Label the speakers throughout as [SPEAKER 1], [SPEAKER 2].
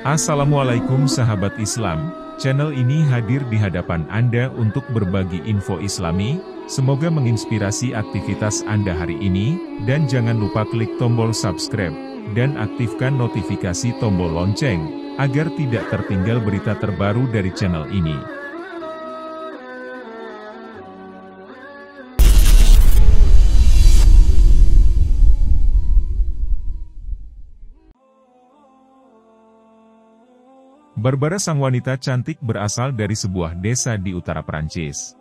[SPEAKER 1] Assalamualaikum sahabat Islam, channel ini hadir di hadapan Anda untuk berbagi info Islami, semoga menginspirasi aktivitas Anda hari ini, dan jangan lupa klik tombol subscribe, dan aktifkan notifikasi tombol lonceng, agar tidak tertinggal berita terbaru dari channel ini. Barbara, sang wanita cantik berasal dari sebuah desa di utara Prancis.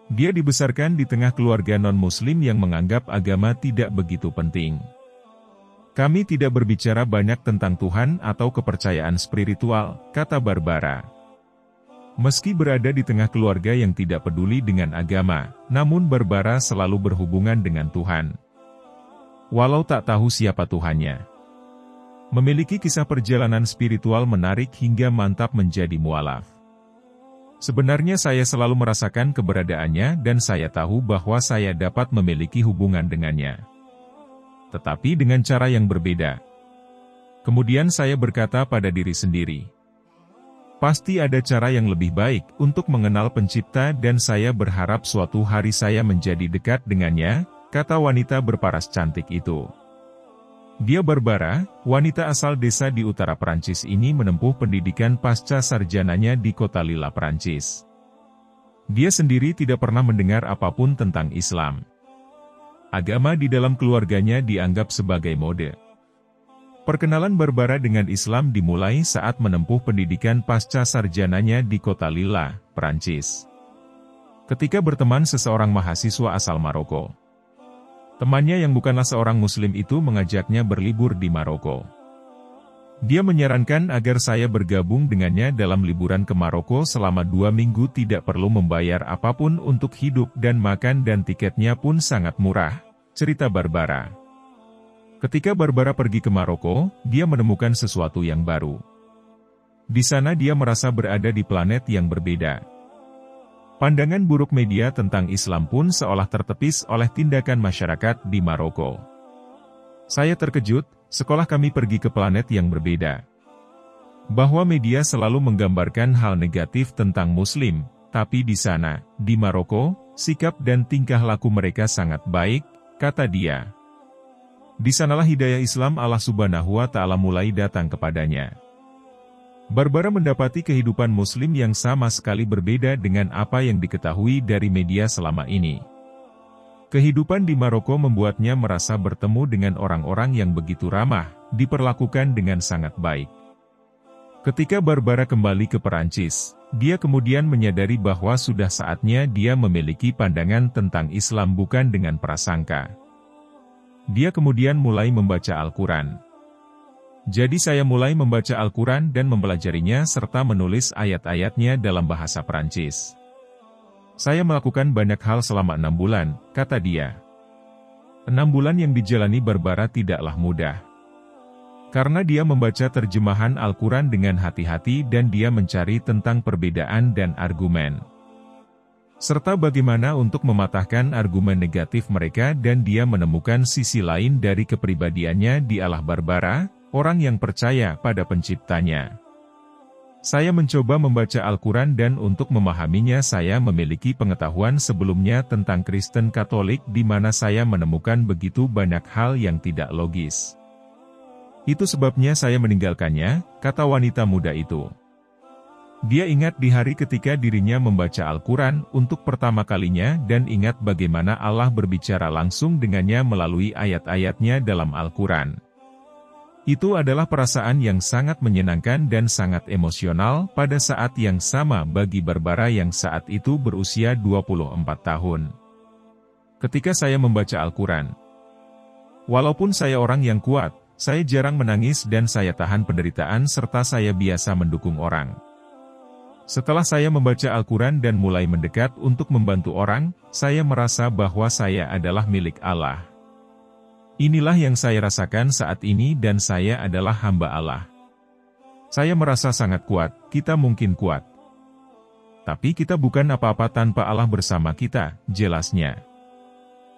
[SPEAKER 1] Dia dibesarkan di tengah keluarga non-muslim yang menganggap agama tidak begitu penting. Kami tidak berbicara banyak tentang Tuhan atau kepercayaan spiritual, kata Barbara. Meski berada di tengah keluarga yang tidak peduli dengan agama, namun Barbara selalu berhubungan dengan Tuhan. Walau tak tahu siapa Tuhannya. Memiliki kisah perjalanan spiritual menarik hingga mantap menjadi mualaf. Sebenarnya saya selalu merasakan keberadaannya dan saya tahu bahwa saya dapat memiliki hubungan dengannya. Tetapi dengan cara yang berbeda. Kemudian saya berkata pada diri sendiri, pasti ada cara yang lebih baik untuk mengenal Pencipta dan saya berharap suatu hari saya menjadi dekat dengannya, kata wanita berparas cantik itu. Dia Barbara, wanita asal desa di utara Prancis ini menempuh pendidikan pasca sarjananya di kota Lille, Prancis. Dia sendiri tidak pernah mendengar apapun tentang Islam. Agama di dalam keluarganya dianggap sebagai mode. Perkenalan Barbara dengan Islam dimulai saat menempuh pendidikan pasca sarjananya di kota Lille, Prancis. Ketika berteman seseorang mahasiswa asal Maroko. Temannya yang bukanlah seorang muslim itu mengajaknya berlibur di Maroko. Dia menyarankan agar saya bergabung dengannya dalam liburan ke Maroko selama 2 minggu, tidak perlu membayar apapun untuk hidup dan makan dan tiketnya pun sangat murah, cerita Barbara. Ketika Barbara pergi ke Maroko, dia menemukan sesuatu yang baru. Di sana dia merasa berada di planet yang berbeda. Pandangan buruk media tentang Islam pun seolah tertepis oleh tindakan masyarakat di Maroko. Saya terkejut, sekolah kami pergi ke planet yang berbeda. Bahwa media selalu menggambarkan hal negatif tentang Muslim, tapi di sana, di Maroko, sikap dan tingkah laku mereka sangat baik, kata dia. Di sanalah hidayah Islam Allah Subhanahu wa Ta'ala mulai datang kepadanya. Barbara mendapati kehidupan Muslim yang sama sekali berbeda dengan apa yang diketahui dari media selama ini. Kehidupan di Maroko membuatnya merasa bertemu dengan orang-orang yang begitu ramah, diperlakukan dengan sangat baik. Ketika Barbara kembali ke Perancis, dia kemudian menyadari bahwa sudah saatnya dia memiliki pandangan tentang Islam bukan dengan prasangka. Dia kemudian mulai membaca Al-Quran. Jadi saya mulai membaca Al-Quran dan mempelajarinya serta menulis ayat-ayatnya dalam bahasa Prancis. Saya melakukan banyak hal selama 6 bulan, kata dia. 6 bulan yang dijalani Barbara tidaklah mudah. Karena dia membaca terjemahan Al-Quran dengan hati-hati dan dia mencari tentang perbedaan dan argumen. Serta bagaimana untuk mematahkan argumen negatif mereka dan dia menemukan sisi lain dari kepribadiannya di Allah Barbara, orang yang percaya pada Penciptanya. Saya mencoba membaca Al-Quran dan untuk memahaminya saya memiliki pengetahuan sebelumnya tentang Kristen Katolik di mana saya menemukan begitu banyak hal yang tidak logis. Itu sebabnya saya meninggalkannya, kata wanita muda itu. Dia ingat di hari ketika dirinya membaca Al-Quran untuk pertama kalinya dan ingat bagaimana Allah berbicara langsung dengannya melalui ayat-ayatnya dalam Al-Quran. Itu adalah perasaan yang sangat menyenangkan dan sangat emosional pada saat yang sama bagi Barbara yang saat itu berusia 24 tahun. Ketika saya membaca Al-Quran, walaupun saya orang yang kuat, saya jarang menangis dan saya tahan penderitaan serta saya biasa mendukung orang. Setelah saya membaca Al-Quran dan mulai mendekat untuk membantu orang, saya merasa bahwa saya adalah milik Allah. Inilah yang saya rasakan saat ini dan saya adalah hamba Allah. Saya merasa sangat kuat, kita mungkin kuat. Tapi kita bukan apa-apa tanpa Allah bersama kita, jelasnya.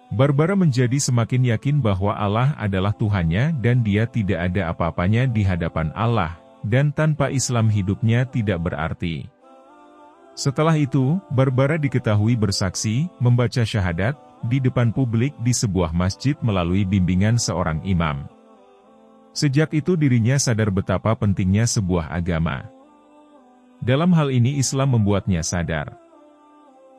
[SPEAKER 1] Barbara menjadi semakin yakin bahwa Allah adalah Tuhannya dan dia tidak ada apa-apanya di hadapan Allah, dan tanpa Islam hidupnya tidak berarti. Setelah itu, Barbara diketahui bersaksi, membaca syahadat, di depan publik di sebuah masjid melalui bimbingan seorang imam. Sejak itu dirinya sadar betapa pentingnya sebuah agama. Dalam hal ini Islam membuatnya sadar.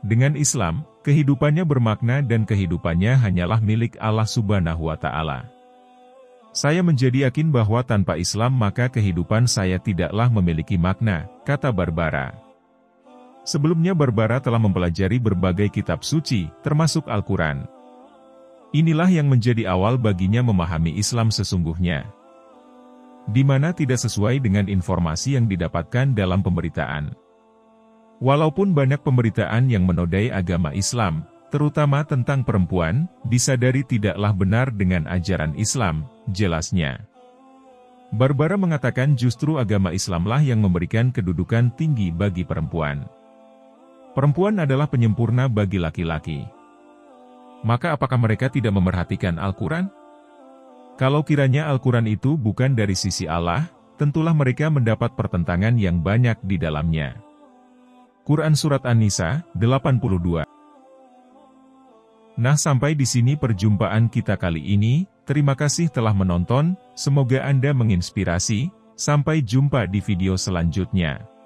[SPEAKER 1] Dengan Islam, kehidupannya bermakna dan kehidupannya hanyalah milik Allah Subhanahu wa Ta'ala. Saya menjadi yakin bahwa tanpa Islam maka kehidupan saya tidaklah memiliki makna, kata Barbara. Sebelumnya Barbara telah mempelajari berbagai kitab suci, termasuk Al-Quran. Inilah yang menjadi awal baginya memahami Islam sesungguhnya, di mana tidak sesuai dengan informasi yang didapatkan dalam pemberitaan. Walaupun banyak pemberitaan yang menodai agama Islam, terutama tentang perempuan, disadari tidaklah benar dengan ajaran Islam, jelasnya. Barbara mengatakan justru agama Islamlah yang memberikan kedudukan tinggi bagi perempuan. Perempuan adalah penyempurna bagi laki-laki. Maka apakah mereka tidak memerhatikan Al-Quran? Kalau kiranya Al-Quran itu bukan dari sisi Allah, tentulah mereka mendapat pertentangan yang banyak di dalamnya. Quran Surat An-Nisa, 82. Nah, sampai di sini perjumpaan kita kali ini. Terima kasih telah menonton, semoga Anda menginspirasi. Sampai jumpa di video selanjutnya.